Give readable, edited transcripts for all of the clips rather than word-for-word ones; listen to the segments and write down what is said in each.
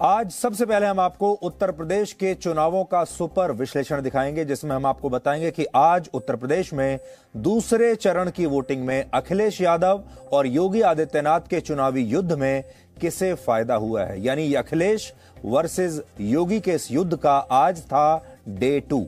आज सबसे पहले हम आपको उत्तर प्रदेश के चुनावों का सुपर विश्लेषण दिखाएंगे, जिसमें हम आपको बताएंगे कि आज उत्तर प्रदेश में दूसरे चरण की वोटिंग में अखिलेश यादव और योगी आदित्यनाथ के चुनावी युद्ध में किसे फायदा हुआ है। यानी अखिलेश वर्सेस योगी के इस युद्ध का आज था डे 2।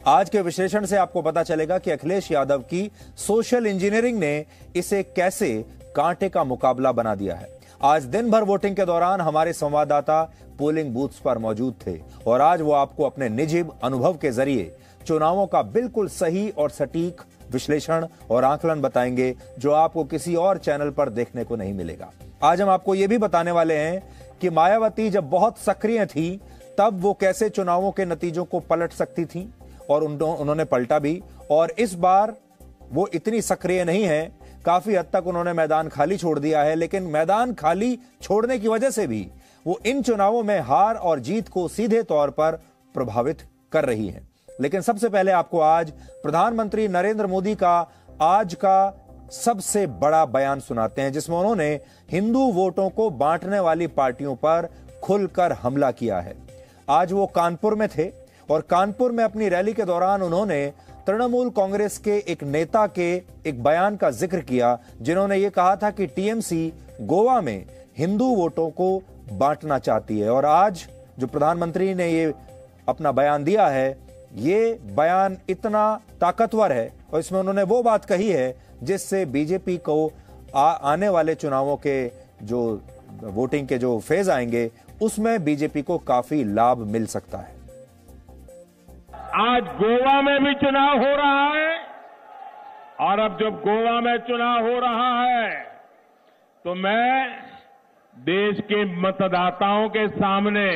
आज के विश्लेषण से आपको पता चलेगा कि अखिलेश यादव की सोशल इंजीनियरिंग ने इसे कैसे कांटे का मुकाबला बना दिया है। आज दिन भर वोटिंग के दौरान हमारे संवाददाता पोलिंग बूथ्स पर मौजूद थे और आज वो आपको अपने निजी अनुभव के जरिए चुनावों का बिल्कुल सही और सटीक विश्लेषण और आकलन बताएंगे, जो आपको किसी और चैनल पर देखने को नहीं मिलेगा। आज हम आपको यह भी बताने वाले हैं कि मायावती जब बहुत सक्रिय थी तब वो कैसे चुनावों के नतीजों को पलट सकती थी और उन्होंने पलटा भी, और इस बार वो इतनी सक्रिय नहीं है। काफी हद तक उन्होंने मैदान खाली छोड़ दिया है, लेकिन मैदान खाली छोड़ने की वजह से भी वो इन चुनावों में हार और जीत को सीधे तौर पर प्रभावित कर रही हैं। लेकिन सबसे पहले आपको आज प्रधानमंत्री नरेंद्र मोदी का आज का सबसे बड़ा बयान सुनाते हैं, जिसमें उन्होंने हिंदू वोटों को बांटने वाली पार्टियों पर खुलकर हमला किया है। आज वो कानपुर में थे और कानपुर में अपनी रैली के दौरान उन्होंने तृणमूल कांग्रेस के एक नेता के एक बयान का जिक्र किया, जिन्होंने ये कहा था कि टीएमसी गोवा में हिंदू वोटों को बांटना चाहती है। और आज जो प्रधानमंत्री ने ये अपना बयान दिया है, ये बयान इतना ताकतवर है और इसमें उन्होंने वो बात कही है जिससे बीजेपी को आने वाले चुनावों के जो वोटिंग के जो फेज आएंगे उसमें बीजेपी को काफी लाभ मिल सकता है। आज गोवा में भी चुनाव हो रहा है और अब जब गोवा में चुनाव हो रहा है तो मैं देश के मतदाताओं के सामने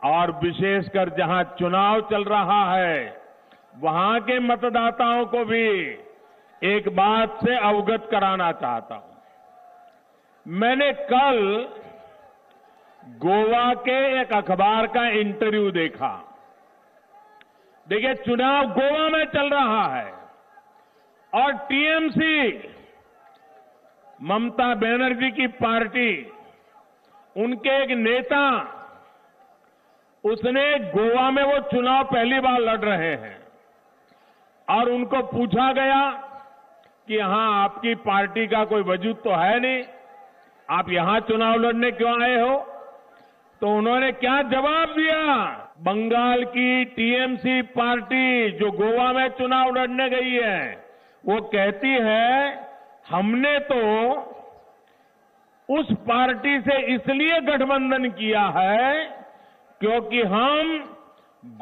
और विशेषकर जहां चुनाव चल रहा है वहां के मतदाताओं को भी एक बात से अवगत कराना चाहता हूं। मैंने कल गोवा के एक अखबार का इंटरव्यू देखा। देखिए, चुनाव गोवा में चल रहा है और टीएमसी ममता बनर्जी की पार्टी, उनके एक नेता, उसने गोवा में वो चुनाव पहली बार लड़ रहे हैं और उनको पूछा गया कि यहां आपकी पार्टी का कोई वजूद तो है नहीं, आप यहां चुनाव लड़ने क्यों आए हो? तो उन्होंने क्या जवाब दिया? बंगाल की टीएमसी पार्टी जो गोवा में चुनाव लड़ने गई है, वो कहती है हमने तो उस पार्टी से इसलिए गठबंधन किया है क्योंकि हम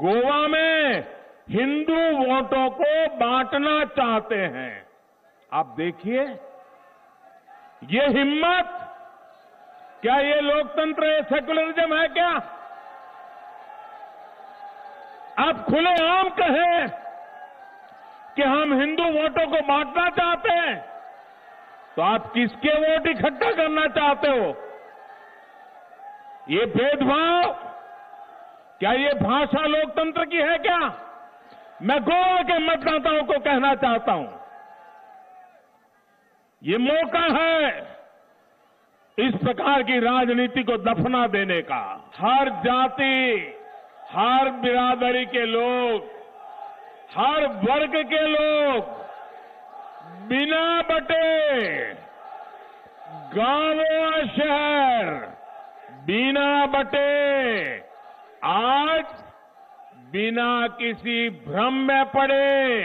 गोवा में हिंदू वोटों को बांटना चाहते हैं। आप देखिए ये हिम्मत, क्या ये लोकतंत्र है, सेकुलरिज्म है क्या? आप खुलेआम कहें कि हम हिंदू वोटों को बांटना चाहते हैं, तो आप किसके वोट इकट्ठा करना चाहते हो? ये भेदभाव, क्या ये भाषा लोकतंत्र की है क्या? मैं गोवा के मतदाताओं को कहना चाहता हूं, ये मौका है इस प्रकार की राजनीति को दफना देने का। हर जाति, हर बिरादरी के लोग, हर वर्ग के लोग बिना बटे, गांव और शहर बिना बटे, आज बिना किसी भ्रम में पड़े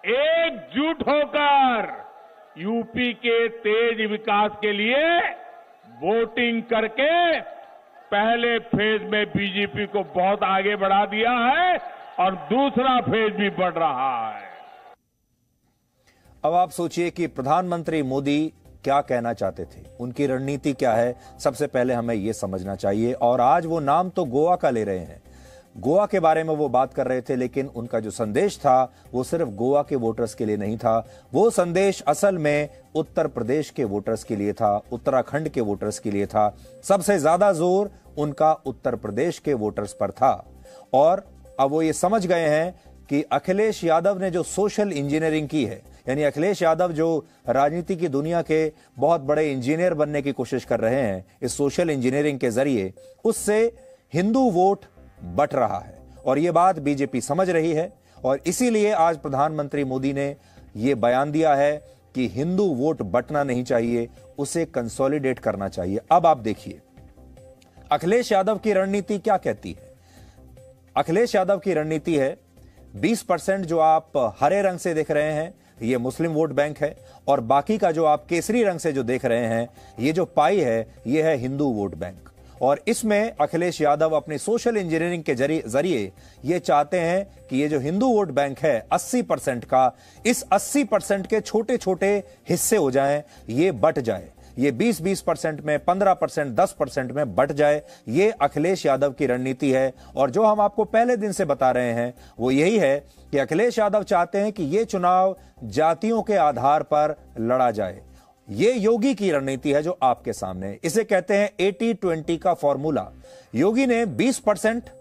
एकजुट होकर यूपी के तेज विकास के लिए वोटिंग करके पहले फेज में बीजेपी को बहुत आगे बढ़ा दिया है और दूसरा फेज भी बढ़ रहा है। अब आप सोचिए कि प्रधानमंत्री मोदी क्या कहना चाहते थे, उनकी रणनीति क्या है। सबसे पहले हमें यह समझना चाहिए। और आज वो नाम तो गोवा का ले रहे हैं, गोवा के बारे में वो बात कर रहे थे, लेकिन उनका जो संदेश था वो सिर्फ गोवा के वोटर्स के लिए नहीं था। वो संदेश असल में उत्तर प्रदेश के वोटर्स के लिए था, उत्तराखंड के वोटर्स के लिए था। सबसे ज्यादा जोर उनका उत्तर प्रदेश के वोटर्स पर था। और अब वो ये समझ गए हैं कि अखिलेश यादव ने जो सोशल इंजीनियरिंग की है, यानी अखिलेश यादव जो राजनीति की दुनिया के बहुत बड़े इंजीनियर बनने की कोशिश कर रहे हैं इस सोशल इंजीनियरिंग के जरिए, उससे हिंदू वोट बट रहा है और यह बात बीजेपी समझ रही है। और इसीलिए आज प्रधानमंत्री मोदी ने यह बयान दिया है कि हिंदू वोट बटना नहीं चाहिए, उसे कंसोलिडेट करना चाहिए। अब आप देखिए अखिलेश यादव की रणनीति क्या कहती है। अखिलेश यादव की रणनीति है 20% जो आप हरे रंग से देख रहे हैं ये मुस्लिम वोट बैंक है और बाकी का जो आप केसरी रंग से जो देख रहे हैं ये जो पाई है ये है हिंदू वोट बैंक। और इसमें अखिलेश यादव अपनी सोशल इंजीनियरिंग के जरिए ये चाहते हैं कि ये जो हिंदू वोट बैंक है 80% का, इस 80% के छोटे छोटे हिस्से हो जाएं, ये बट जाए, ये 20% में, 15%, 10% में बट जाए। ये अखिलेश यादव की रणनीति है। और जो हम आपको पहले दिन से बता रहे हैं वो यही है कि अखिलेश यादव चाहते हैं कि ये चुनाव जातियों के आधार पर लड़ा जाए। ये योगी की रणनीति है जो आपके सामने है। इसे कहते हैं 80-20 का फॉर्मूला। योगी ने 20%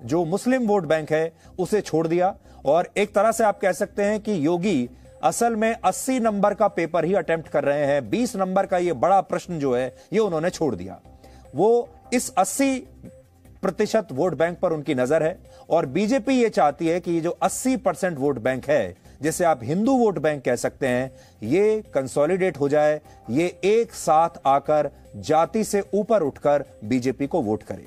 जो मुस्लिम वोट बैंक है उसे छोड़ दिया और एक तरह से आप कह सकते हैं कि योगी असल में 80 नंबर का पेपर ही अटेम्प्ट कर रहे हैं। 20 नंबर का ये बड़ा प्रश्न जो है ये उन्होंने छोड़ दिया। वो इस 80% वोट बैंक पर उनकी नजर है और बीजेपी ये चाहती है कि ये जो 80% वोट बैंक है, जिसे आप हिंदू वोट बैंक कह सकते हैं, ये कंसोलिडेट हो जाए, ये एक साथ आकर जाति से ऊपर उठकर बीजेपी को वोट करे।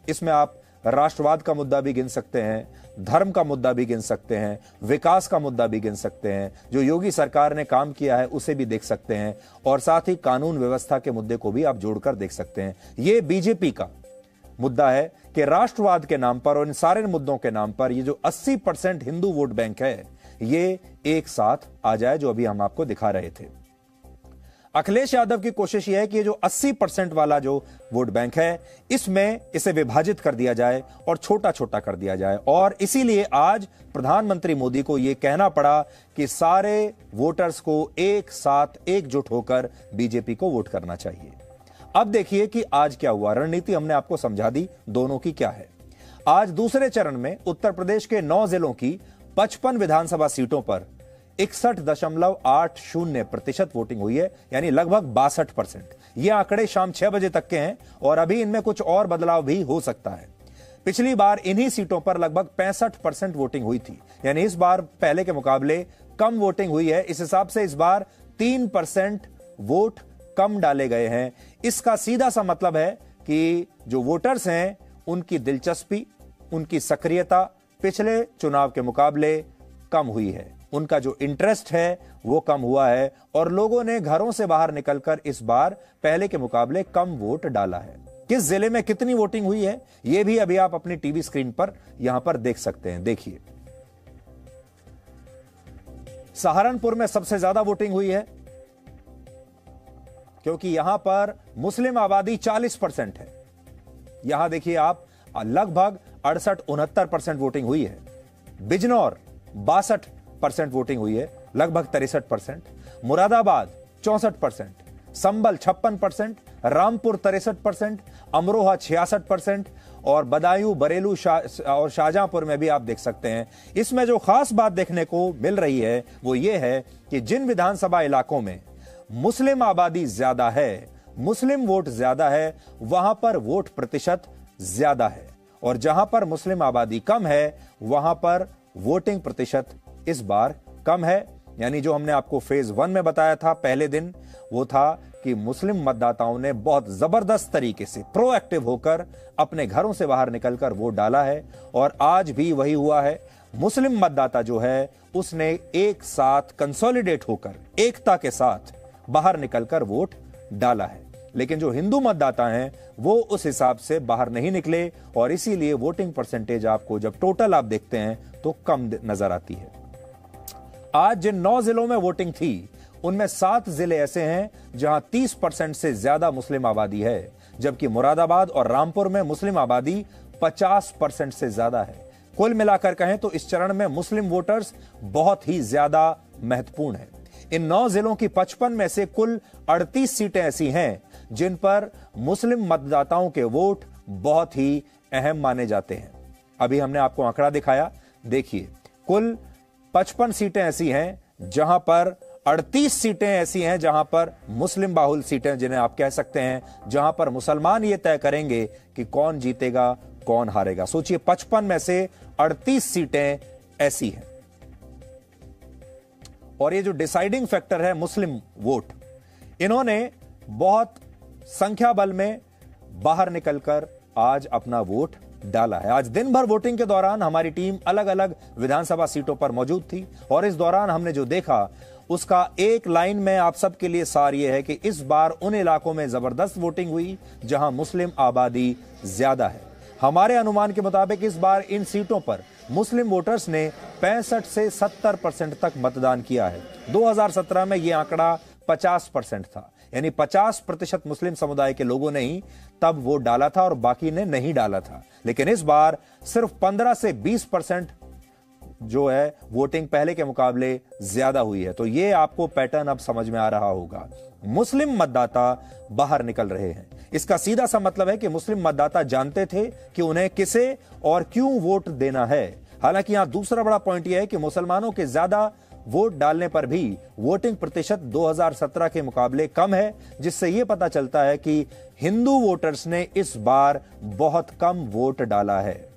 इसमें आप राष्ट्रवाद का मुद्दा भी गिन सकते हैं, धर्म का मुद्दा भी गिन सकते हैं, विकास का मुद्दा भी गिन सकते हैं, जो योगी सरकार ने काम किया है उसे भी देख सकते हैं और साथ ही कानून व्यवस्था के मुद्दे को भी आप जोड़कर देख सकते हैं। यह बीजेपी का मुद्दा है कि राष्ट्रवाद के नाम पर और इन सारे मुद्दों के नाम पर ये जो 80% हिंदू वोट बैंक है ये एक साथ आ जाए, जो अभी हम आपको दिखा रहे थे। अखिलेश यादव की कोशिश यह है कि ये जो 80% वाला जो वोट बैंक है इसमें इसे विभाजित कर दिया जाए और छोटा छोटा कर दिया जाए। और इसीलिए आज प्रधानमंत्री मोदी को यह कहना पड़ा कि सारे वोटर्स को एक साथ एकजुट होकर बीजेपी को वोट करना चाहिए। अब देखिए कि आज क्या हुआ। रणनीति हमने आपको समझा दी दोनों की क्या है। आज दूसरे चरण में उत्तर प्रदेश के 9 जिलों की 55 विधानसभा सीटों पर 61.80% वोटिंग हुई है, यानी लगभग 62%। ये आंकड़े शाम 6 बजे तक के हैं और अभी इनमें कुछ और बदलाव भी हो सकता है। पिछली बार इन्हीं सीटों पर लगभग 65% वोटिंग हुई थी, यानी इस बार पहले के मुकाबले कम वोटिंग हुई है। इस हिसाब से इस बार 3% वोट कम डाले गए हैं। इसका सीधा सा मतलब है कि जो वोटर्स हैं उनकी दिलचस्पी, उनकी सक्रियता पिछले चुनाव के मुकाबले कम हुई है, उनका जो इंटरेस्ट है वो कम हुआ है और लोगों ने घरों से बाहर निकलकर इस बार पहले के मुकाबले कम वोट डाला है। किस जिले में कितनी वोटिंग हुई है ये भी अभी आप अपनी टीवी स्क्रीन पर यहां पर देख सकते हैं। देखिए सहारनपुर में सबसे ज्यादा वोटिंग हुई है क्योंकि यहां पर मुस्लिम आबादी 40% है। यहां देखिए आप लगभग 68-69% वोटिंग हुई है। बिजनौर 62% वोटिंग हुई है, लगभग 63%। मुरादाबाद 64%, संबल 56%, रामपुर 63%, अमरोहा 66% और बदायूं, बरेलू और शाहजहांपुर में भी आप देख सकते हैं। इसमें जो खास बात देखने को मिल रही है वो ये है कि जिन विधानसभा इलाकों में मुस्लिम आबादी ज्यादा है, मुस्लिम वोट ज्यादा है, वहां पर वोट प्रतिशत ज्यादा है और जहां पर मुस्लिम आबादी कम है वहां पर वोटिंग प्रतिशत इस बार कम है। यानी जो हमने आपको फेज 1 में बताया था पहले दिन, वो था कि मुस्लिम मतदाताओं ने बहुत जबरदस्त तरीके से प्रोएक्टिव होकर अपने घरों से बाहर निकलकर वोट डाला है और आज भी वही हुआ है। मुस्लिम मतदाता जो है उसने एक साथ कंसोलिडेट होकर एकता के साथ बाहर निकलकर वोट डाला है। लेकिन जो हिंदू मतदाता हैं वो उस हिसाब से बाहर नहीं निकले और इसीलिए वोटिंग परसेंटेज आपको जब टोटल आप देखते हैं तो कम नजर आती है। आज जिन 9 जिलों में वोटिंग थी उनमें 7 जिले ऐसे हैं जहां 30% से ज्यादा मुस्लिम आबादी है, जबकि मुरादाबाद और रामपुर में मुस्लिम आबादी 50% से ज्यादा है। कुल मिलाकर कहें तो इस चरण में मुस्लिम वोटर्स बहुत ही ज्यादा महत्वपूर्ण है। इन 9 जिलों की 55 में से कुल 38 सीटें ऐसी हैं जिन पर मुस्लिम मतदाताओं के वोट बहुत ही अहम माने जाते हैं। अभी हमने आपको आंकड़ा दिखाया, देखिए कुल 55 सीटें ऐसी हैं जहां पर 38 सीटें ऐसी हैं जहां पर मुस्लिम बाहुल सीटें, जिन्हें आप कह सकते हैं, जहां पर मुसलमान ये तय करेंगे कि कौन जीतेगा कौन हारेगा। सोचिए 55 में से 38 सीटें ऐसी हैं। और ये जो डिसाइडिंग फैक्टर है मुस्लिम वोट, इन्होंने बहुत संख्या बल में बाहर निकलकर आज अपना वोट डाला है। आज दिन भर वोटिंग के दौरान हमारी टीम अलग अलग विधानसभा सीटों पर मौजूद थी और इस दौरान हमने जो देखा उसका एक लाइन में आप सबके लिए सार यह है कि इस बार उन इलाकों में जबरदस्त वोटिंग हुई जहां मुस्लिम आबादी ज्यादा है। हमारे अनुमान के मुताबिक इस बार इन सीटों पर मुस्लिम वोटर्स ने 65 से 70% तक मतदान किया है। 2017 में यह आंकड़ा 50% था, यानी 50% मुस्लिम समुदाय के लोगों ने ही तब वोट डाला था और बाकी ने नहीं डाला था। लेकिन इस बार सिर्फ 15 से 20% जो है वोटिंग पहले के मुकाबले ज्यादा हुई है। तो ये आपको पैटर्न अब समझ में आ रहा होगा। मुस्लिम मतदाता बाहर निकल रहे हैं। इसका सीधा सा मतलब है कि मुस्लिम मतदाता जानते थे कि उन्हें किसे और क्यों वोट देना है। हालांकि यहां दूसरा बड़ा पॉइंट यह है कि मुसलमानों के ज्यादा वोट डालने पर भी वोटिंग प्रतिशत 2017 के मुकाबले कम है, जिससे यह पता चलता है कि हिंदू वोटर्स ने इस बार बहुत कम वोट डाला है।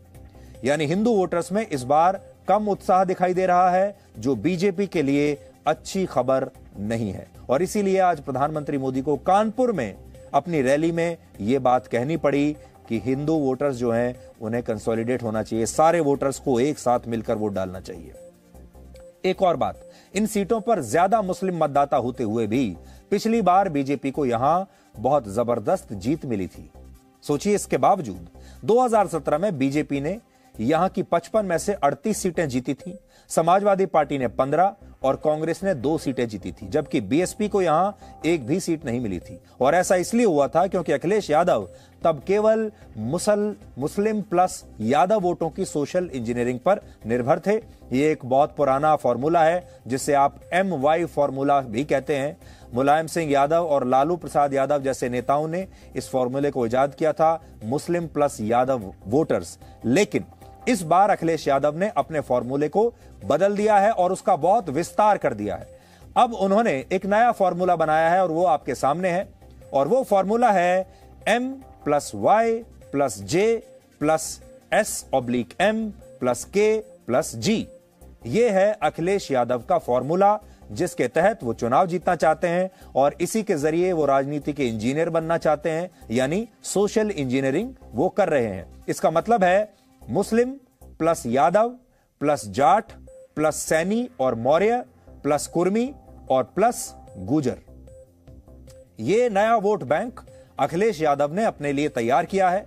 यानी हिंदू वोटर्स में इस बार कम उत्साह दिखाई दे रहा है, जो बीजेपी के लिए अच्छी खबर नहीं है। और इसीलिए आज प्रधानमंत्री मोदी को कानपुर में अपनी रैली में यह बात कहनी पड़ी कि हिंदू वोटर्स जो हैं उन्हें कंसोलिडेट होना चाहिए, सारे वोटर्स को एक साथ मिलकर वोट डालना चाहिए। एक और बात, इन सीटों पर ज्यादा मुस्लिम मतदाता होते हुए भी पिछली बार बीजेपी को यहां बहुत जबरदस्त जीत मिली थी। सोचिए, इसके बावजूद 2017 में बीजेपी ने यहां की 55 में से 38 सीटें जीती थी, समाजवादी पार्टी ने 15 और कांग्रेस ने 2 सीटें जीती थी, जबकि बीएसपी को यहां एक भी सीट नहीं मिली थी। और ऐसा इसलिए हुआ था क्योंकि अखिलेश यादव तब केवल मुस्लिम प्लस यादव वोटों की सोशल इंजीनियरिंग पर निर्भर थे। ये एक बहुत पुराना फॉर्मूला है जिसे आप MY फॉर्मूला भी कहते हैं। मुलायम सिंह यादव और लालू प्रसाद यादव जैसे नेताओं ने इस फॉर्मूले को इजाद किया था, मुस्लिम प्लस यादव वोटर्स। लेकिन इस बार अखिलेश यादव ने अपने फॉर्मूले को बदल दिया है और उसका बहुत विस्तार कर दिया है। अब उन्होंने एक नया फॉर्मूला बनाया है और वो आपके सामने है, और वो फॉर्मूला है M+Y+J+S/M+K+G। ये है अखिलेश यादव का फॉर्मूला, जिसके तहत वो चुनाव जीतना चाहते हैं और इसी के जरिए वो राजनीति के इंजीनियर बनना चाहते हैं, यानी सोशल इंजीनियरिंग वो कर रहे हैं। इसका मतलब है Muslim plus Yadav plus Jat plus Saini और मौर्य प्लस कुर्मी और प्लस गुजर। यह नया वोट बैंक अखिलेश यादव ने अपने लिए तैयार किया है।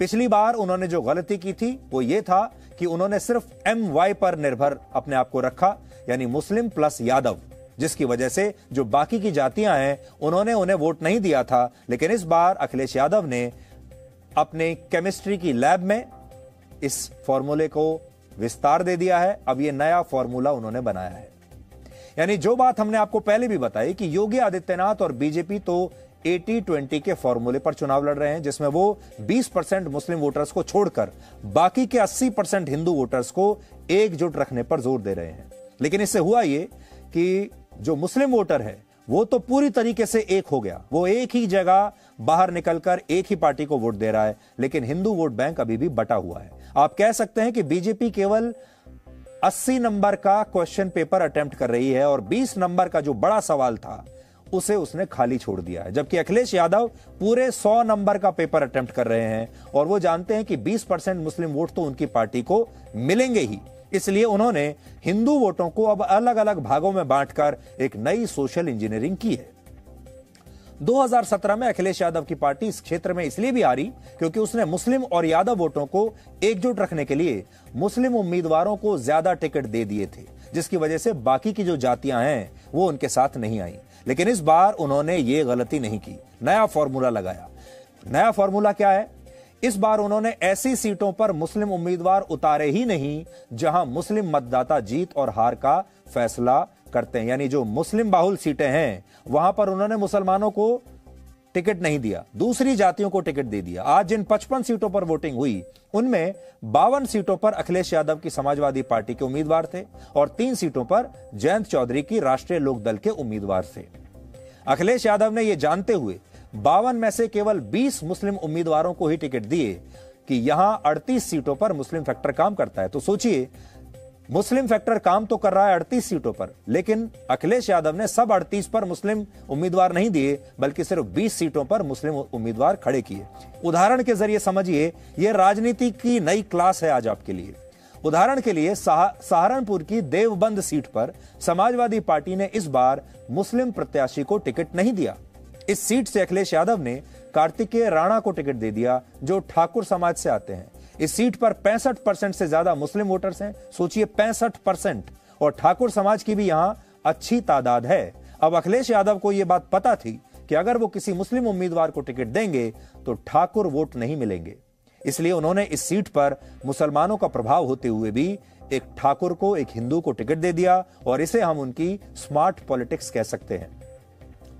पिछली बार उन्होंने जो गलती की थी वो ये था कि उन्होंने सिर्फ MY पर निर्भर अपने आप को रखा, यानी मुस्लिम प्लस यादव, जिसकी वजह से जो बाकी की जातियां हैं उन्होंने उन्हें वोट नहीं दिया था। लेकिन इस बार अखिलेश यादव ने अपने केमिस्ट्री की लैब में इस फॉर्मूले को विस्तार दे दिया है। अब यह नया फॉर्मूला उन्होंने बनाया है। यानी जो बात हमने आपको पहले भी बताई कि योगी आदित्यनाथ और बीजेपी तो 80-20 के फॉर्मूले पर चुनाव लड़ रहे हैं, जिसमें वो 20% मुस्लिम वोटर्स को छोड़कर बाकी के 80% हिंदू वोटर्स को एकजुट रखने पर जोर दे रहे हैं। लेकिन इससे हुआ ये कि जो मुस्लिम वोटर है वो तो पूरी तरीके से एक हो गया, वो एक ही जगह बाहर निकलकर एक ही पार्टी को वोट दे रहा है। लेकिन हिंदू वोट बैंक अभी भी बटा हुआ है। आप कह सकते हैं कि बीजेपी केवल 80 नंबर का क्वेश्चन पेपर अटेम्प्ट कर रही है और 20 नंबर का जो बड़ा सवाल था उसे उसने खाली छोड़ दिया है, जबकि अखिलेश यादव पूरे 100 नंबर का पेपर अटेम्प्ट कर रहे हैं और वो जानते हैं कि 20% मुस्लिम वोट तो उनकी पार्टी को मिलेंगे ही। इसलिए उन्होंने हिंदू वोटों को अब अलग अलग भागों में बांटकर एक नई सोशल इंजीनियरिंग की है। 2017 में अखिलेश यादव की पार्टी इस क्षेत्र में इसलिए भी हारी क्योंकि उसने मुस्लिम और यादव वोटों को एकजुट रखने के लिए मुस्लिम उम्मीदवारों को ज्यादा टिकट दे दिए थे, जिसकी वजह से बाकी की जो जातियां हैं वो उनके साथ नहीं आई। लेकिन इस बार उन्होंने ये गलती नहीं की, नया फॉर्मूला लगाया। नया फॉर्मूला क्या है? इस बार उन्होंने ऐसी सीटों पर मुस्लिम उम्मीदवार उतारे ही नहीं जहां मुस्लिम मतदाता जीत और हार का फैसला करते हैं। यानी जो मुस्लिम बाहुल सीटें हैं वहां पर उन्होंने मुसलमानों को टिकट नहीं दिया, दूसरी जातियों को टिकट दे दिया। आज जिन 55 सीटों पर वोटिंग हुई उनमें 52 सीटों पर अखिलेश यादव की समाजवादी पार्टी के उम्मीदवार थे और 3 सीटों पर जयंत चौधरी की राष्ट्रीय लोकदल के उम्मीदवार थे। अखिलेश यादव ने यह जानते हुए 52 में से केवल 20 मुस्लिम उम्मीदवारों को ही टिकट दिए कि यहां 38 सीटों पर मुस्लिम फैक्टर काम करता है। तो सोचिए, मुस्लिम फैक्टर काम तो कर रहा है 38 सीटों पर, लेकिन अखिलेश यादव ने सब 38 पर मुस्लिम उम्मीदवार नहीं दिए, बल्कि सिर्फ 20 सीटों पर मुस्लिम उम्मीदवार खड़े किए। उदाहरण के जरिए समझिए, यह राजनीति की नई क्लास है आज आपके लिए। उदाहरण के लिए सहारनपुर की देवबंद सीट पर समाजवादी पार्टी ने इस बार मुस्लिम प्रत्याशी को टिकट नहीं दिया। इस सीट से अखिलेश यादव ने कार्तिकेय राणा को टिकट दे दिया, जो ठाकुर समाज से आते हैं। इस सीट पर 65% से ज्यादा मुस्लिम वोटर्स हैं। सोचिए, 65%, और ठाकुर समाज की भी यहां अच्छी तादाद है। अब अखिलेश यादव को यह बात पता थी कि अगर वो किसी मुस्लिम उम्मीदवार को टिकट देंगे तो ठाकुर वोट नहीं मिलेंगे, इसलिए उन्होंने इस सीट पर मुसलमानों का प्रभाव होते हुए भी एक ठाकुर को, एक हिंदू को टिकट दे दिया, और इसे हम उनकी स्मार्ट पॉलिटिक्स कह सकते हैं।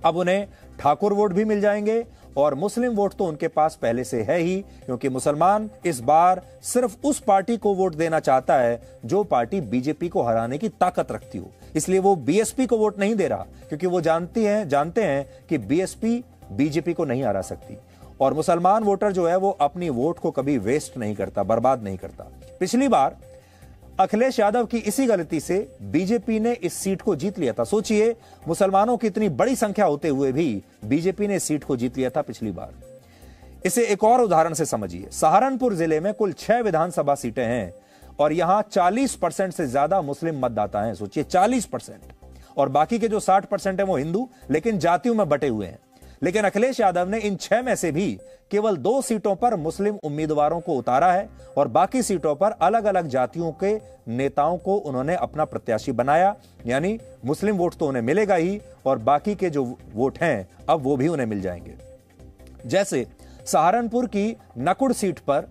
अब उन्हें ठाकुर वोट भी मिल जाएंगे और मुस्लिम वोट तो उनके पास पहले से है ही, क्योंकि मुसलमान इस बार सिर्फ उस पार्टी को वोट देना चाहता है जो पार्टी बीजेपी को हराने की ताकत रखती हो। इसलिए वो बीएसपी को वोट नहीं दे रहा, क्योंकि वो जानते हैं कि बीएसपी बीजेपी को नहीं हरा सकती। और मुसलमान वोटर जो है वो अपनी वोट को कभी वेस्ट नहीं करता, बर्बाद नहीं करता। पिछली बार अखिलेश यादव की इसी गलती से बीजेपी ने इस सीट को जीत लिया था। सोचिए, मुसलमानों की इतनी बड़ी संख्या होते हुए भी बीजेपी ने इस सीट को जीत लिया था पिछली बार। इसे एक और उदाहरण से समझिए। सहारनपुर जिले में कुल 6 विधानसभा सीटें हैं और यहां 40% से ज्यादा मुस्लिम मतदाता हैं। सोचिए, 40%, और बाकी के जो 60% है वो हिंदू, लेकिन जातियों में बटे हुए हैं। लेकिन अखिलेश यादव ने इन 6 में से भी केवल 2 सीटों पर मुस्लिम उम्मीदवारों को उतारा है और बाकी सीटों पर अलग अलग जातियों के नेताओं को उन्होंने अपना प्रत्याशी बनाया। यानी मुस्लिम वोट तो उन्हें मिलेगा ही, और बाकी के जो वोट हैं अब वो भी उन्हें मिल जाएंगे। जैसे सहारनपुर की नकुड़ सीट पर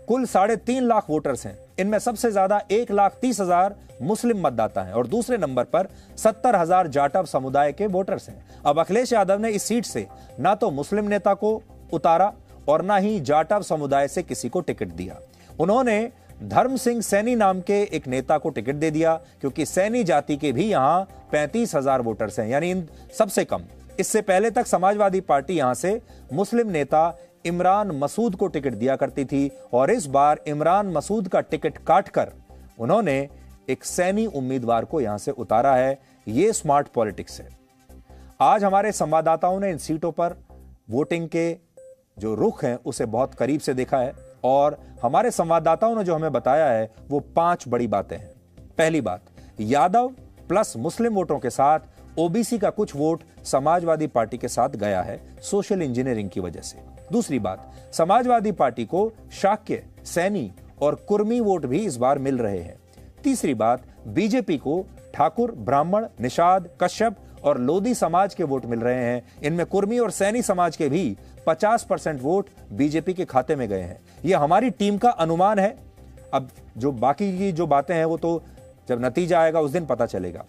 कुल 3.5 लाख वोटर्स हैं। इनमें सबसे ज्यादा 1,30,000 मुस्लिम मतदाता हैं और दूसरे नंबर पर 70,000 जाटव समुदाय के वोटर्स हैं। अब अखिलेश यादव ने इस सीट से ना तो मुस्लिम नेता को उतारा और ना ही जाटव समुदाय से किसी को टिकट दिया। उन्होंने धर्म सिंह सैनी नाम के एक नेता को टिकट दे दिया, क्योंकि सैनी जाति के भी यहां 35,000 वोटर्स हैं, यानी इन सबसे कम। इससे पहले तक समाजवादी पार्टी यहां से मुस्लिम नेता इमरान मसूद को टिकट दिया करती थी, और इस बार इमरान मसूद का टिकट काटकर उन्होंने एक सैनी उम्मीदवार को यहां से उतारा है। यह स्मार्ट पॉलिटिक्स है। आज हमारे संवाददाताओं ने इन सीटों पर वोटिंग के जो रुख हैं उसे बहुत करीब से देखा है, और हमारे संवाददाताओं ने जो हमें बताया है वो 5 बड़ी बातें हैं। पहली बात, यादव प्लस मुस्लिम वोटों के साथ ओबीसी का कुछ वोट समाजवादी पार्टी के साथ गया है सोशल इंजीनियरिंग की वजह से। दूसरी बात, समाजवादी पार्टी को शाक्य, सैनी और कुर्मी वोट भी इस बार मिल रहे हैं। तीसरी बात, बीजेपी को ठाकुर, ब्राह्मण, निषाद, कश्यप और लोधी समाज के वोट मिल रहे हैं। इनमें कुर्मी और सैनी समाज के भी 50% वोट बीजेपी के खाते में गए हैं। यह हमारी टीम का अनुमान है। अब जो बाकी की जो बातें हैं वो तो जब नतीजा आएगा उस दिन पता चलेगा,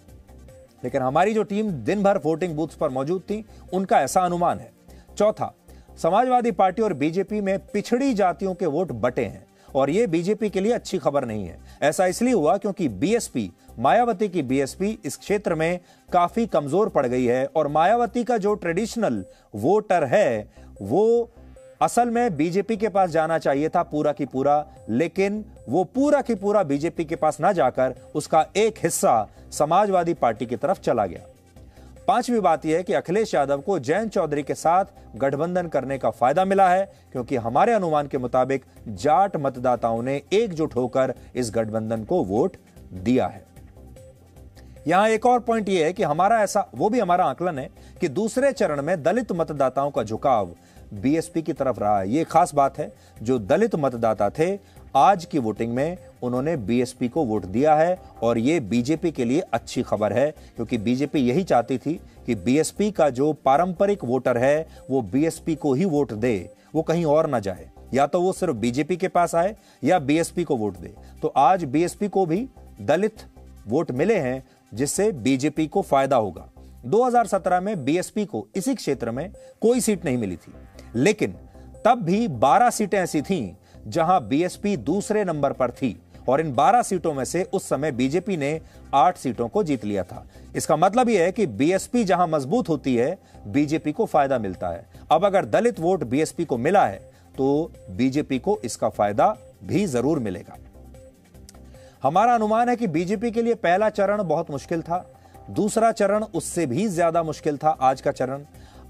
लेकिन हमारी जो टीम दिन भर वोटिंग बूथ्स पर मौजूद थी उनका ऐसा अनुमान है। चौथा, समाजवादी पार्टी और बीजेपी में पिछड़ी जातियों के वोट बटे हैं, और यह बीजेपी के लिए अच्छी खबर नहीं है। ऐसा इसलिए हुआ क्योंकि बीएसपी, मायावती की बीएसपी इस क्षेत्र में काफी कमजोर पड़ गई है, और मायावती का जो ट्रेडिशनल वोटर है वो असल में बीजेपी के पास जाना चाहिए था पूरा की पूरा, लेकिन वो पूरा की पूरा बीजेपी के पास ना जाकर उसका एक हिस्सा समाजवादी पार्टी की तरफ चला गया। पांचवी बात यह है कि अखिलेश यादव को जयंत चौधरी के साथ गठबंधन करने का फायदा मिला है, क्योंकि हमारे अनुमान के मुताबिक जाट मतदाताओं ने एकजुट होकर इस गठबंधन को वोट दिया है। यहां एक और पॉइंट यह है कि हमारा आकलन है कि दूसरे चरण में दलित मतदाताओं का झुकाव बीएसपी की तरफ रहा है। यह खास बात है। जो दलित मतदाता थे आज की वोटिंग में उन्होंने बीएसपी को वोट दिया है, और यह बीजेपी के लिए अच्छी खबर है, क्योंकि बीजेपी यही चाहती थी कि बीएसपी का जो पारंपरिक वोटर है वो बीएसपी को ही वोट दे, वो कहीं और ना जाए, या तो वो सिर्फ बीजेपी के पास आए या बीएसपी को वोट दे। तो आज बीएसपी को भी दलित वोट मिले हैं, जिससे बीजेपी को फायदा होगा। 2017 में बीएसपी को इसी क्षेत्र में कोई सीट नहीं मिली थी, लेकिन तब भी 12 सीटें ऐसी थीं जहां बीएसपी दूसरे नंबर पर थी और इन 12 सीटों में से उस समय बीजेपी ने 8 सीटों को जीत लिया था। इसका मतलब यह है कि बीएसपी जहां मजबूत होती है, बीजेपी को फायदा मिलता है। अब अगर दलित वोट बीएसपी को मिला है तो बीजेपी को इसका फायदा भी जरूर मिलेगा। हमारा अनुमान है कि बीजेपी के लिए पहला चरण बहुत मुश्किल था, दूसरा चरण उससे भी ज्यादा मुश्किल था। आज का चरण,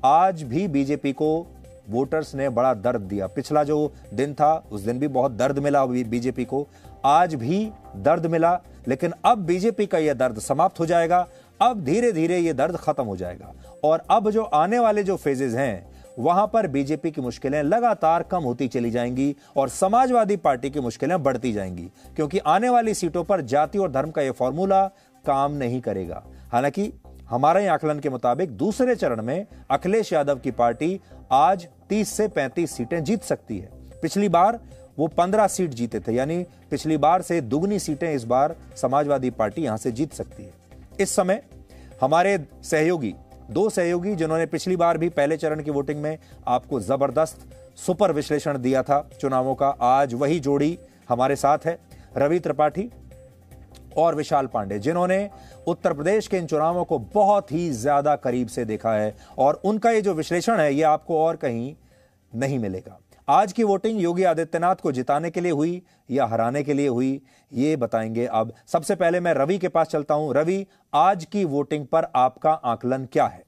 आज भी बीजेपी को वोटर्स ने बड़ा दर्द दिया। पिछला जो दिन था उस दिन भी बहुत दर्द मिला बीजेपी को, आज भी दर्द मिला, लेकिन अब बीजेपी का यह दर्द समाप्त हो जाएगा। अब धीरे धीरे यह दर्द खत्म हो जाएगा और अब जो आने वाले जो फेजेस हैं वहां पर बीजेपी की मुश्किलें लगातार कम होती चली जाएंगी और समाजवादी पार्टी की मुश्किलें बढ़ती जाएंगी, क्योंकि आने वाली सीटों पर जाति और धर्म का यह फॉर्मूला काम नहीं करेगा। हालांकि हमारे आकलन के मुताबिक दूसरे चरण में अखिलेश यादव की पार्टी आज 30 से 35 सीटें जीत सकती है। पिछली बार वो 15 सीट जीते थे, यानी पिछली बार से दुगनी सीटें इस बार समाजवादी पार्टी यहां से जीत सकती है। इस समय हमारे सहयोगी, 2 सहयोगी जिन्होंने पिछली बार भी पहले चरण की वोटिंग में आपको जबरदस्त सुपर विश्लेषण दिया था चुनावों का, आज वही जोड़ी हमारे साथ है, रवि त्रिपाठी और विशाल पांडे, जिन्होंने उत्तर प्रदेश के इन चुनावों को बहुत ही ज्यादा करीब से देखा है और उनका ये जो विश्लेषण है ये आपको और कहीं नहीं मिलेगा। आज की वोटिंग योगी आदित्यनाथ को जिताने के लिए हुई या हराने के लिए हुई, ये बताएंगे। अब सबसे पहले मैं रवि के पास चलता हूं। रवि, आज की वोटिंग पर आपका आकलन क्या है?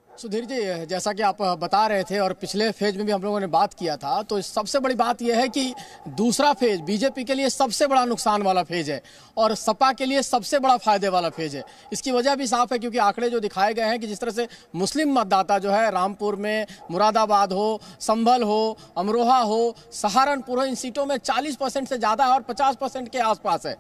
सुधीर जी, जैसा कि आप बता रहे थे और पिछले फेज में भी हम लोगों ने बात किया था, तो सबसे बड़ी बात यह है कि दूसरा फेज बीजेपी के लिए सबसे बड़ा नुकसान वाला फेज है और सपा के लिए सबसे बड़ा फायदे वाला फेज है। इसकी वजह भी साफ है क्योंकि आंकड़े जो दिखाए गए हैं कि जिस तरह से मुस्लिम मतदाता जो है रामपुर में, मुरादाबाद हो, संभल हो, अमरोहा हो, सहारनपुर हो, इन सीटों में 40% से ज़्यादा है और 50% के आसपास है।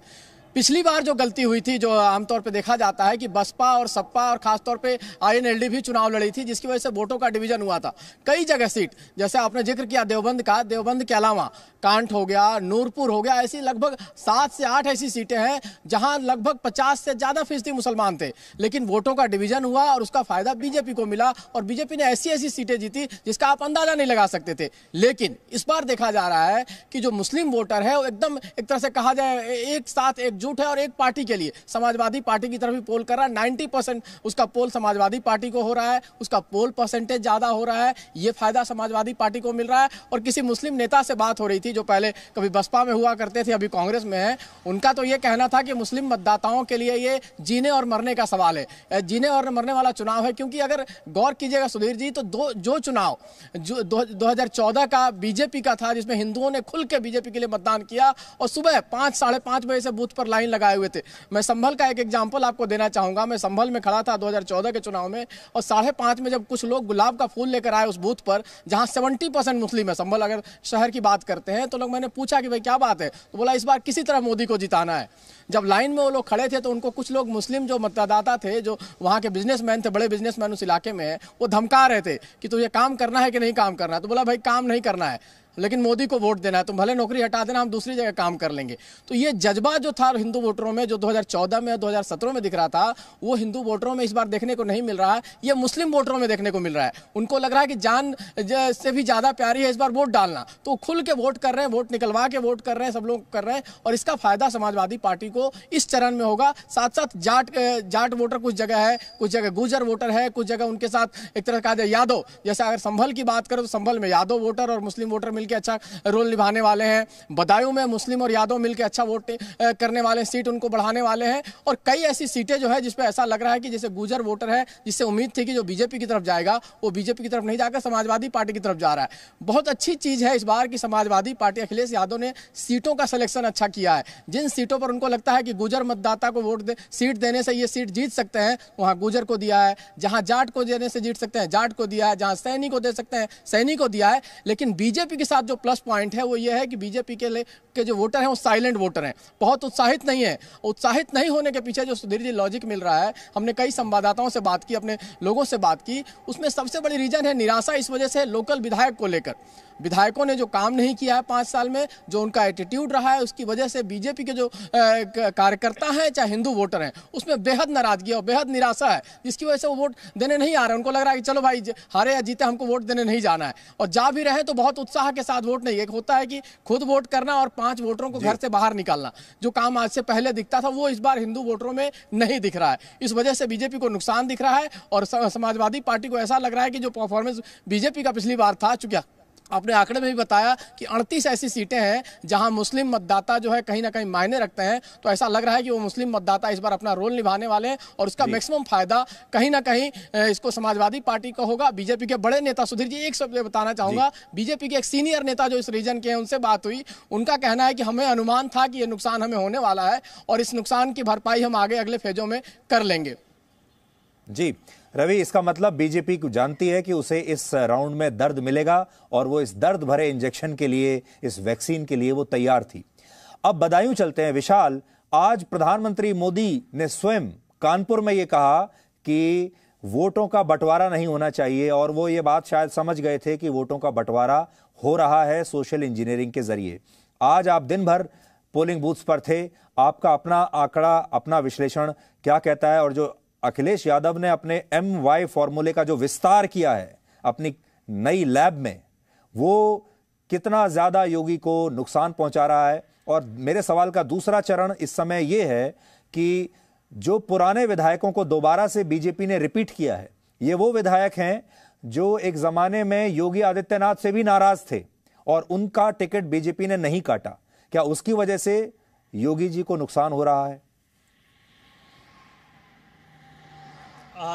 पिछली बार जो गलती हुई थी, जो आमतौर पे देखा जाता है कि बसपा और सपा और खासतौर पे आईएनएलडी भी चुनाव लड़ी थी, जिसकी वजह से वोटों का डिवीजन हुआ था। कई जगह सीट, जैसे आपने जिक्र किया देवबंद का, देवबंद के अलावा कांठ हो गया, नूरपुर हो गया, ऐसी लगभग 7 से 8 ऐसी सीटें हैं जहां लगभग 50 से ज्यादा फीसदी मुसलमान थे, लेकिन वोटों का डिवीजन हुआ और उसका फायदा बीजेपी को मिला और बीजेपी ने ऐसी ऐसी सीटें जीती जिसका आप अंदाजा नहीं लगा सकते थे। लेकिन इस बार देखा जा रहा है कि जो मुस्लिम वोटर है वो एकदम एक तरह से कहा जाए एक साथ एकजुट है और एक पार्टी के लिए, समाजवादी पार्टी की तरफ ही पोल कर रहा है। 90% उसका पोल समाजवादी पार्टी को हो रहा है, उसका पोल परसेंटेज ज्यादा हो रहा है, ये फायदा समाजवादी पार्टी को मिल रहा है। और किसी मुस्लिम नेता से बात हो रही थी जो पहले कभी बसपा में हुआ करते थे, अभी कांग्रेस में है, उनका तो ये कहना था कि मुस्लिम मतदाताओं के लिए ये जीने और मरने का सवाल है, जीने और मरने वाला चुनाव है। क्योंकि अगर गौर कीजिएगा सुधीर जी, तो जो चुनाव 2014 का बीजेपी का था, जिसमें हिंदुओं ने खुल के बीजेपी के लिए मतदान किया और सुबह 5 साढ़े 5 बजे से बूथ पर लाइन लगाए हुए थे। मैं संभल का एक एग्जांपल आपको देना चाहूंगा। मैं संभल में खड़ा था 2014 के चुनाव में और 5:30 में जब कुछ लोग गुलाब का फूल लेकर आए उस बूथ पर, जहां 70% मुस्लिम है, संभल अगर शहर की बात करते हैं, तो लोग, मैंने पूछा कि भाई क्या बात है, तो बोला इस बार किसी तरह मोदी को जिताना है। जब लाइन में वो लोग खड़े थे तो उनको कुछ लोग मुस्लिम जो मतदाता थे, जो वहां के बिजनेसमैन थे, बड़े बिजनेसमैन उस इलाके में है, वो धमका रहे थे कि तुझे काम करना है कि नहीं काम करना है। तो बोला भाई काम नहीं करना है, लेकिन मोदी को वोट देना है, तुम भले नौकरी हटा देना, हम दूसरी जगह काम कर लेंगे। तो ये जज्बा जो था हिंदू वोटरों में, जो 2014 में 2017 में दिख रहा था, वो हिंदू वोटरों में इस बार देखने को नहीं मिल रहा है, ये मुस्लिम वोटरों में देखने को मिल रहा है। उनको लग रहा है कि जान से भी ज्यादा प्यारी है इस बार वोट डालना, तो खुल के वोट कर रहे हैं, वोट निकलवा के वोट कर रहे हैं, सब लोग कर रहे हैं और इसका फायदा समाजवादी पार्टी को इस चरण में होगा। साथ साथ जाट वोटर कुछ जगह है, कुछ जगह गुजर वोटर है, कुछ जगह उनके साथ एक तरह का यादव, जैसे अगर संभल की बात करें तो संभल में यादव वोटर और मुस्लिम वोटर मिलकर अच्छा रोल निभाने वाले हैं। बदायूं में मुस्लिम और यादव मिलकर अच्छा वोट करने वाले, सीट उनको बढ़ाने वाले हैं। और कई ऐसी सीटें जो है जिसपे ऐसा लग रहा है कि जैसे गुजर वोटर है, जिससे उम्मीद थी कि जो बीजेपी की तरफ जाएगा वो बीजेपी की तरफ नहीं जाकर समाजवादी पार्टी की तरफ जा रहा है। बहुत अच्छी चीज है इस बार की समाजवादी पार्टी, अखिलेश यादव ने सीटों का सिलेक्शन अच्छा किया है। जिन सीटों पर उनको लगता है कि गुजर मतदाता को सीट देने से ये सीट जीत सकते हैं, वहां गुजर को दिया है। जहां जाट को देने से जीत सकते हैं, जाट को दिया है। जहां सैनी को दे सकते हैं, सैनी को दिया है। लेकिन बीजेपी की साथ जो प्लस पॉइंट है वो ये है कि बीजेपी के जो वोटर हैं वो साइलेंट वोटर हैं, बहुत उत्साहित नहीं है। उत्साहित नहीं होने के पीछे जो सुधीर जी लॉजिक मिल रहा है, हमने कई संवाददाताओं से बात की, अपने लोगों से बात की, उसमें सबसे बड़ी रीजन है निराशा इस वजह से लोकल विधायक को लेकर। विधायकों ने जो काम नहीं किया है 5 साल में, जो उनका एटीट्यूड रहा है, उसकी वजह से बीजेपी के जो कार्यकर्ता हैं चाहे हिंदू वोटर हैं उसमें बेहद नाराजगी और बेहद निराशा है, जिसकी वजह से वो वोट देने नहीं आ रहे। उनको लग रहा है कि चलो भाई हारे या जीते हमको वोट देने नहीं जाना है, और जा भी रहे तो बहुत उत्साह के साथ वोट नहीं। एक होता है कि खुद वोट करना और 5 वोटरों को घर से बाहर निकालना, जो काम आज से पहले दिखता था वो इस बार हिंदू वोटरों में नहीं दिख रहा है। इस वजह से बीजेपी को नुकसान दिख रहा है और समाजवादी पार्टी को ऐसा लग रहा है कि जो परफॉर्मेंस बीजेपी का पिछली बार था, चूंकि आपने आंकड़े में भी बताया कि 38 ऐसी सीटें हैं जहां मुस्लिम मतदाता जो है कहीं ना कहीं मायने रखते हैं, तो ऐसा लग रहा है कि वो मुस्लिम मतदाता इस बार अपना रोल निभाने वाले हैं और उसका मैक्सिमम फायदा कहीं ना कहीं इसको समाजवादी पार्टी का होगा। बीजेपी के बड़े नेता, सुधीर जी एक शब्द बताना चाहूंगा, बीजेपी के एक सीनियर नेता जो इस रीजन के हैं उनसे बात हुई, उनका कहना है कि हमें अनुमान था कि ये नुकसान हमें होने वाला है और इस नुकसान की भरपाई हम आगे अगले फेजों में कर लेंगे। जी रवि, इसका मतलब बीजेपी को जानती है कि उसे इस राउंड में दर्द मिलेगा और वो इस दर्द भरे इंजेक्शन के लिए, इस वैक्सीन के लिए वो तैयार थी। अब बदायूं चलते हैं। विशाल, आज प्रधानमंत्री मोदी ने स्वयं कानपुर में ये कहा कि वोटों का बंटवारा नहीं होना चाहिए, और वो ये बात शायद समझ गए थे कि वोटों का बंटवारा हो रहा है सोशल इंजीनियरिंग के जरिए। आज आप दिन भर पोलिंग बूथ्स पर थे, आपका अपना आंकड़ा, अपना विश्लेषण क्या कहता है? और जो अखिलेश यादव ने अपने MY फॉर्मूले का जो विस्तार किया है अपनी नई लैब में, वो कितना ज्यादा योगी को नुकसान पहुंचा रहा है? और मेरे सवाल का दूसरा चरण इस समय यह है कि जो पुराने विधायकों को दोबारा से बीजेपी ने रिपीट किया है, ये वो विधायक हैं जो एक जमाने में योगी आदित्यनाथ से भी नाराज थे और उनका टिकट बीजेपी ने नहीं काटा। क्या उसकी वजह से योगी जी को नुकसान हो रहा है?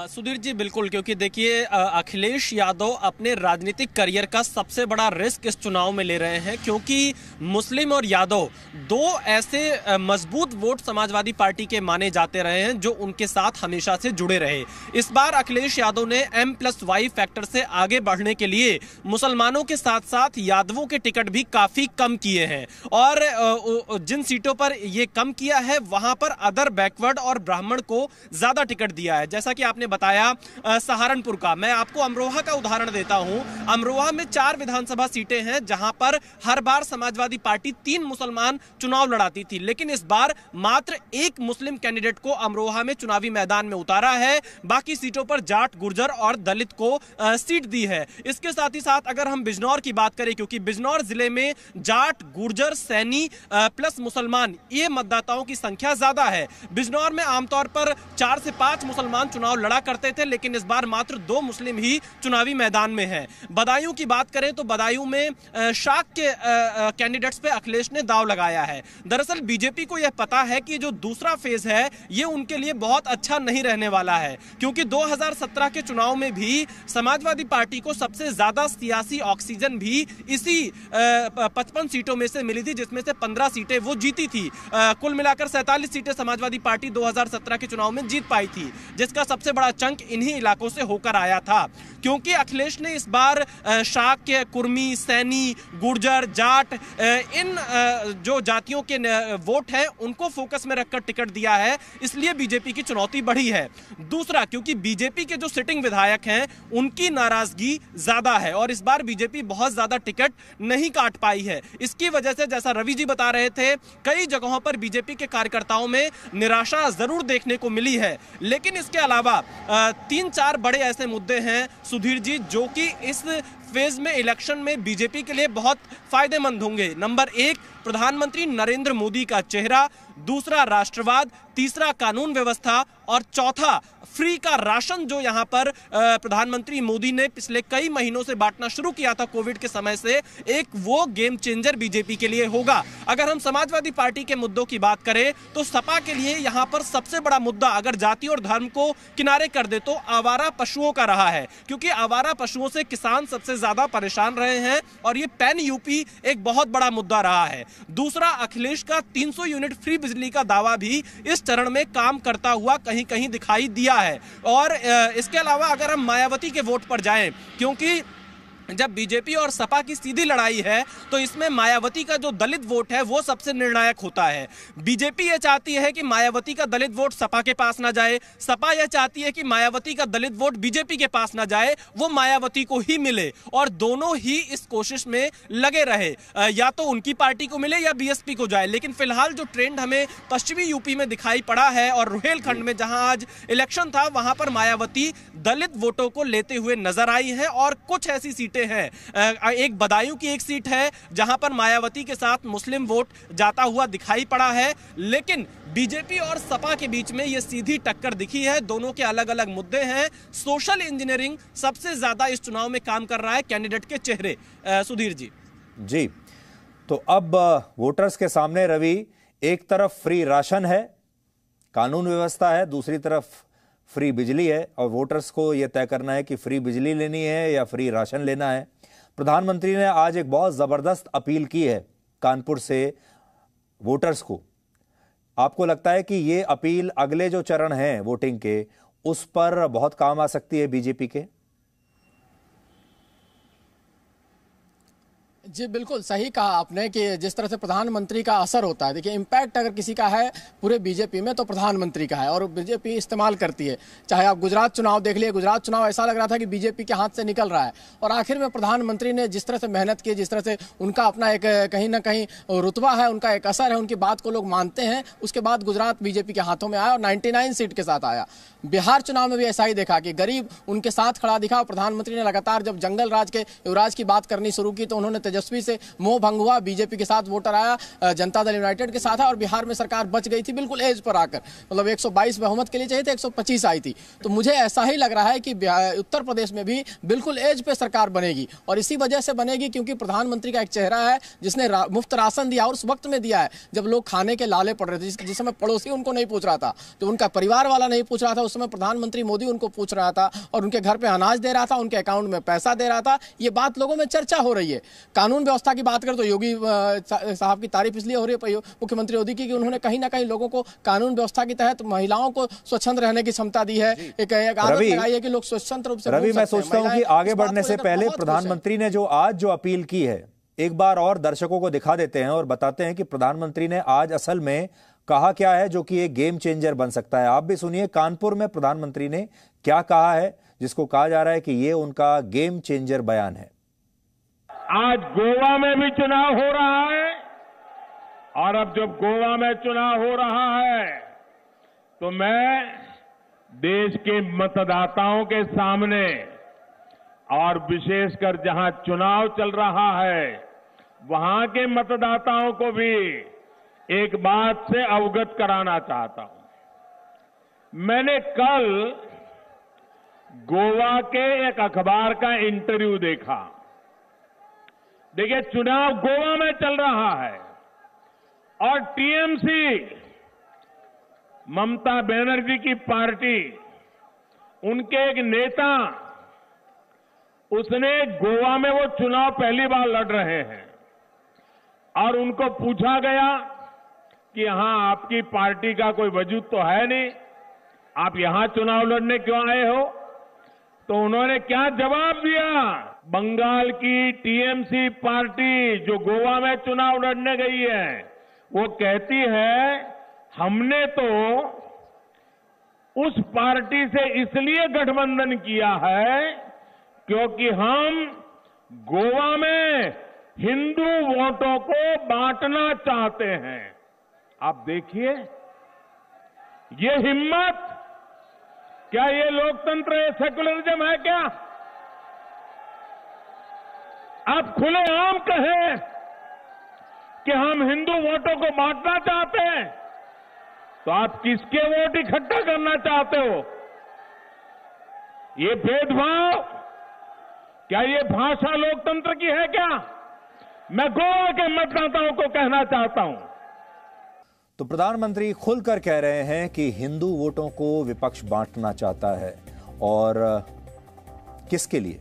सुधीर जी बिल्कुल, क्योंकि देखिए अखिलेश यादव अपने राजनीतिक करियर का सबसे बड़ा रिस्क इस चुनाव में ले रहे हैं, क्योंकि मुस्लिम और यादव दो ऐसे मजबूत वोट समाजवादी पार्टी के माने जाते रहे हैं जो उनके साथ हमेशा से जुड़े रहे। इस बार अखिलेश यादव ने M+Y फैक्टर से आगे बढ़ने के लिए मुसलमानों के साथ साथ यादवों के टिकट भी काफी कम किए हैं, और जिन सीटों पर ये कम किया है वहां पर अदर, बैकवर्ड और ब्राह्मण को ज्यादा टिकट दिया है। जैसा कि आपने बताया सहारनपुर का, मैं आपको अमरोहा का उदाहरण देता हूं। अमरोहा में 4 विधानसभा सीटें हैं जहां पर हर बार समाजवादी पार्टी 3 मुसलमान चुनाव लड़ाती थी, लेकिन इस बार मात्र 1 मुस्लिम कैंडिडेट को अमरोहा में चुनावी मैदान में उतारा है। बाकी सीटों पर जाट, गुर्जर और दलित को सीट दी है। इसके साथ ही साथ अगर हम बिजनौर की बात करें, क्योंकि बिजनौर जिले में जाट, गुर्जर, सैनी प्लस मुसलमान, ये मतदाताओं की संख्या ज्यादा है। बिजनौर में आमतौर पर 4 से 5 मुसलमान चुनाव लड़ा करते थे, लेकिन इस बार मात्र 2 मुस्लिम ही चुनावी मैदान में हैं। बदायूं की बात करें तो बदायूं में शाक के कैंडिडेट्स पे अखिलेश ने दांव लगाया है। दरअसल बीजेपी को यह पता है कि जो दूसरा फेज है ये उनके लिए बहुत अच्छा नहीं रहने वाला है, क्योंकि 2017 के चुनाव में भी समाजवादी पार्टी को सबसे ज्यादा सियासी ऑक्सीजन भी इसी 55 सीटों में से मिली थी, जिसमें से 15 सीटें वो जीती थी। कुल मिलाकर 47 सीटें समाजवादी पार्टी 2017 के चुनाव में जीत पाई थी, जिसका सबसे बड़ा चंक इन्हीं इलाकों से होकर आया था। क्योंकि अखिलेश ने इस बार शाक्य, कुर्मी, सैनी, गुर्जर, जाट, इन जो जातियों के वोट हैं उनको फोकस में रखकर टिकट दिया है, इसलिए बीजेपी की चुनौती बढ़ी है। दूसरा, क्योंकि बीजेपी के जो सिटिंग विधायक हैं उनकी नाराजगी ज्यादा है और इस बार बीजेपी बहुत ज्यादा टिकट नहीं काट पाई है। इसकी वजह से, जैसा रवि जी बता रहे थे, कई जगहों पर बीजेपी के कार्यकर्ताओं में निराशा जरूर देखने को मिली है। लेकिन इसके अलावा 3-4 बड़े ऐसे मुद्दे हैं सुधीर जी जो कि इस फेज में इलेक्शन में बीजेपी के लिए बहुत फायदेमंद होंगे। नंबर 1, प्रधानमंत्री नरेंद्र मोदी का चेहरा, दूसरा राष्ट्रवाद, तीसरा कानून व्यवस्था और चौथा फ्री का राशन, जो यहां पर प्रधानमंत्री मोदी ने पिछले कई महीनों से बांटना शुरू किया था कोविड के समय से, एक वो गेम चेंजर बीजेपी के लिए होगा। अगर हम समाजवादी पार्टी के मुद्दों की बात करें तो सपा के लिए यहां पर सबसे बड़ा मुद्दा, अगर जाति और धर्म को किनारे कर दे, तो आवारा पशुओं का रहा है, क्योंकि आवारा पशुओं से किसान सबसे ज्यादा परेशान रहे हैं और ये पैन यूपी एक बहुत बड़ा मुद्दा रहा है। दूसरा, अखिलेश का 300 यूनिट फ्री बिजली का दावा भी इस चरण में काम करता हुआ कहीं कहीं दिखाई दिया है। और इसके अलावा अगर हम मायावती के वोट पर जाएं, क्योंकि जब बीजेपी और सपा की सीधी लड़ाई है तो इसमें मायावती का जो दलित वोट है वो सबसे निर्णायक होता है। बीजेपी ये चाहती है कि मायावती का दलित वोट सपा के पास ना जाए, सपा यह चाहती है कि मायावती का दलित वोट बीजेपी के पास ना जाए, वो मायावती को ही मिले और दोनों ही इस कोशिश में लगे रहे, या तो उनकी पार्टी को मिले या बीएसपी को जाए। लेकिन फिलहाल जो ट्रेंड हमें पश्चिमी यूपी में दिखाई पड़ा है और रुहेलखंड में जहां आज इलेक्शन था वहां पर मायावती दलित वोटों को लेते हुए नजर आई है और कुछ ऐसी सीटें हैं, एक बदायूं की एक सीट है जहां पर मायावती के साथ मुस्लिम वोट जाता हुआ दिखाई पड़ा है। लेकिन बीजेपी और सपा के बीच में यह सीधी टक्कर दिखी है, दोनों के अलग अलग मुद्दे हैं। सोशल इंजीनियरिंग सबसे ज्यादा इस चुनाव में काम कर रहा है कैंडिडेट के चेहरे। सुधीर जी, तो अब वोटर्स के सामने रवि, एक तरफ फ्री राशन है, कानून व्यवस्था है, दूसरी तरफ फ्री बिजली है और वोटर्स को यह तय करना है कि फ्री बिजली लेनी है या फ्री राशन लेना है। प्रधानमंत्री ने आज एक बहुत जबरदस्त अपील की है कानपुर से वोटर्स को। आपको लगता है कि यह अपील अगले जो चरण हैं वोटिंग के उस पर बहुत काम आ सकती है बीजेपी के? जी बिल्कुल सही कहा आपने कि जिस तरह से प्रधानमंत्री का असर होता है, देखिए इम्पैक्ट अगर किसी का है पूरे बीजेपी में तो प्रधानमंत्री का है और बीजेपी इस्तेमाल करती है। चाहे आप गुजरात चुनाव देख लिए, गुजरात चुनाव ऐसा लग रहा था कि बीजेपी के हाथ से निकल रहा है और आखिर में प्रधानमंत्री ने जिस तरह से मेहनत की, जिस तरह से उनका अपना एक कहीं ना कहीं रुतबा है, उनका एक असर है, उनकी बात को लोग मानते हैं, उसके बाद गुजरात बीजेपी के हाथों में आया और 99 सीट के साथ आया। बिहार चुनाव में भी ऐसा ही देखा कि गरीब उनके साथ खड़ा दिखा और प्रधानमंत्री ने लगातार जब जंगल राज के युवराज की बात करनी शुरू की तो उन्होंने तेजस्वी से मोह भंग हुआ, बीजेपी के साथ वोटर आया, जनता दल यूनाइटेड के साथ है और बिहार में सरकार बच गई थी बिल्कुल एज पर आकर, मतलब 122 बहुमत के लिए चाहिए थे, 125 आई थी। तो मुझे ऐसा ही लग रहा है कि उत्तर प्रदेश में भी बिल्कुल एज पे सरकार बनेगी और इसी वजह से बनेगी क्योंकि प्रधानमंत्री का एक चेहरा है जिसने मुफ्त राशन दिया और उस वक्त में दिया है जब लोग खाने के लाले पड़ रहे थे, जिस समय पड़ोसी उनको नहीं पूछ रहा था, जो उनका परिवार वाला नहीं पूछ रहा था, उस समय प्रधानमंत्री मोदी उनको पूछ रहा था और उनके घर पे अनाज दे रहा था, उनके अकाउंट में पैसा दे रहा था। ये बात लोगों में चर्चा हो रही है। कानून व्यवस्था की बात करें तो योगी साहब की तारीफ इसलिए हो रही है मुख्यमंत्री मोदी की कि उन्होंने कहीं ना कहीं लोगों को कानून व्यवस्था के तहत महिलाओं को स्वच्छंद रहने की क्षमता दी है, एक आदत लगाई है कि लोग स्वच्छंद रूप से। रवि, मैं सोचता हूं कि आगे बढ़ने से पहले प्रधानमंत्री ने आज जो अपील की है एक बार और दर्शकों को दिखा देते हैं और बताते हैं कि प्रधानमंत्री ने आज असल में कहा क्या है जो कि एक गेम चेंजर बन सकता है। आप भी सुनिए कानपुर में प्रधानमंत्री ने क्या कहा है जिसको कहा जा रहा है कि ये उनका गेम चेंजर बयान है। आज गोवा में भी चुनाव हो रहा है और अब जब गोवा में चुनाव हो रहा है तो मैं देश के मतदाताओं के सामने और विशेषकर जहां चुनाव चल रहा है वहां के मतदाताओं को भी एक बात से अवगत कराना चाहता हूं। मैंने कल गोवा के एक अखबार का इंटरव्यू देखा। देखिए, चुनाव गोवा में चल रहा है और टीएमसी, ममता बनर्जी की पार्टी, उनके एक नेता, उसने गोवा में वो चुनाव पहली बार लड़ रहे हैं और उनको पूछा गया कि यहां आपकी पार्टी का कोई वजूद तो है नहीं, आप यहां चुनाव लड़ने क्यों आए हो? तो उन्होंने क्या जवाब दिया? बंगाल की टीएमसी पार्टी जो गोवा में चुनाव लड़ने गई है वो कहती है हमने तो उस पार्टी से इसलिए गठबंधन किया है क्योंकि हम गोवा में हिंदू वोटों को बांटना चाहते हैं। आप देखिए ये हिम्मत, क्या ये लोकतंत्र, ये सेकुलरिज्म है क्या? आप खुलेआम कहें कि हम हिंदू वोटों को बांटना चाहते हैं तो आप किसके वोट इकट्ठा करना चाहते हो? ये भेदभाव, क्या ये भाषा लोकतंत्र की है क्या? मैं गोवा के मतदाताओं को कहना चाहता हूं। तो प्रधानमंत्री खुलकर कह रहे हैं कि हिंदू वोटों को विपक्ष बांटना चाहता है और किसके लिए।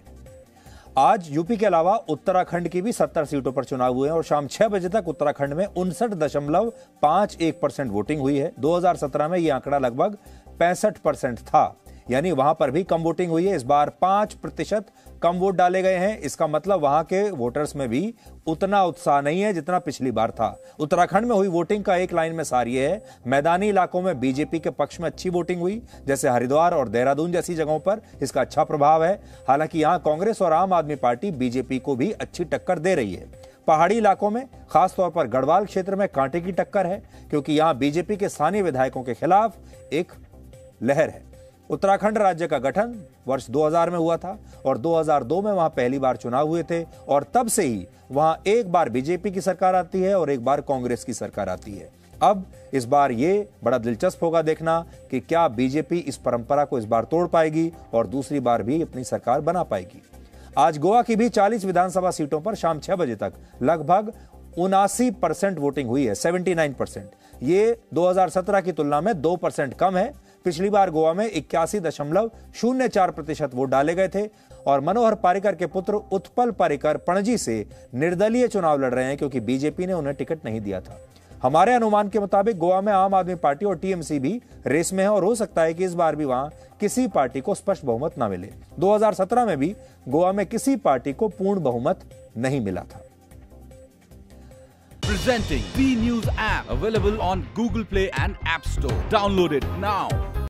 आज यूपी के अलावा उत्तराखंड की भी 70 सीटों पर चुनाव हुए हैं और शाम 6 बजे तक उत्तराखंड में 59.51% वोटिंग हुई है। 2017 में यह आंकड़ा लगभग 65% था, यानी वहां पर भी कम वोटिंग हुई है। इस बार 5% कम वोट डाले गए हैं, इसका मतलब वहां के वोटर्स में भी उतना उत्साह नहीं है जितना पिछली बार था। उत्तराखंड में हुई वोटिंग का एक लाइन में सार यह है, मैदानी इलाकों में बीजेपी के पक्ष में अच्छी वोटिंग हुई, जैसे हरिद्वार और देहरादून जैसी जगहों पर इसका अच्छा प्रभाव है। हालांकि यहां कांग्रेस और आम आदमी पार्टी बीजेपी को भी अच्छी टक्कर दे रही है। पहाड़ी इलाकों में खासतौर पर गढ़वाल क्षेत्र में कांटे की टक्कर है, क्योंकि यहां बीजेपी के स्थानीय विधायकों के खिलाफ एक लहर है। उत्तराखंड राज्य का गठन वर्ष 2000 में हुआ था और 2002 में वहां पहली बार चुनाव हुए थे और तब से ही वहां एक बार बीजेपी की सरकार आती है और एक बार कांग्रेस की सरकार आती है। अब इस बार ये बड़ा दिलचस्प होगा देखना कि क्या बीजेपी इस परंपरा को इस बार तोड़ पाएगी और दूसरी बार भी अपनी सरकार बना पाएगी। आज गोवा की भी 40 विधानसभा सीटों पर शाम 6 बजे तक लगभग 79% वोटिंग हुई है, 79%। ये 2017 की तुलना में 2% कम है। पिछली बार गोवा में 81.04% वोट डाले गए थे और मनोहर पारिकर के पुत्र उत्पल पारिकर पणजी से निर्दलीय चुनाव लड़ रहे हैं, क्योंकि बीजेपी ने उन्हें टिकट नहीं दिया था। हमारे अनुमान के मुताबिक गोवा में आम आदमी पार्टी और टीएमसी भी रेस में है और हो सकता है कि इस बार भी वहां किसी पार्टी को स्पष्ट बहुमत न मिले। 2017 में भी गोवा में किसी पार्टी को पूर्ण बहुमत नहीं मिला था। Presenting B News app, available on Google Play and App Store. Download it now.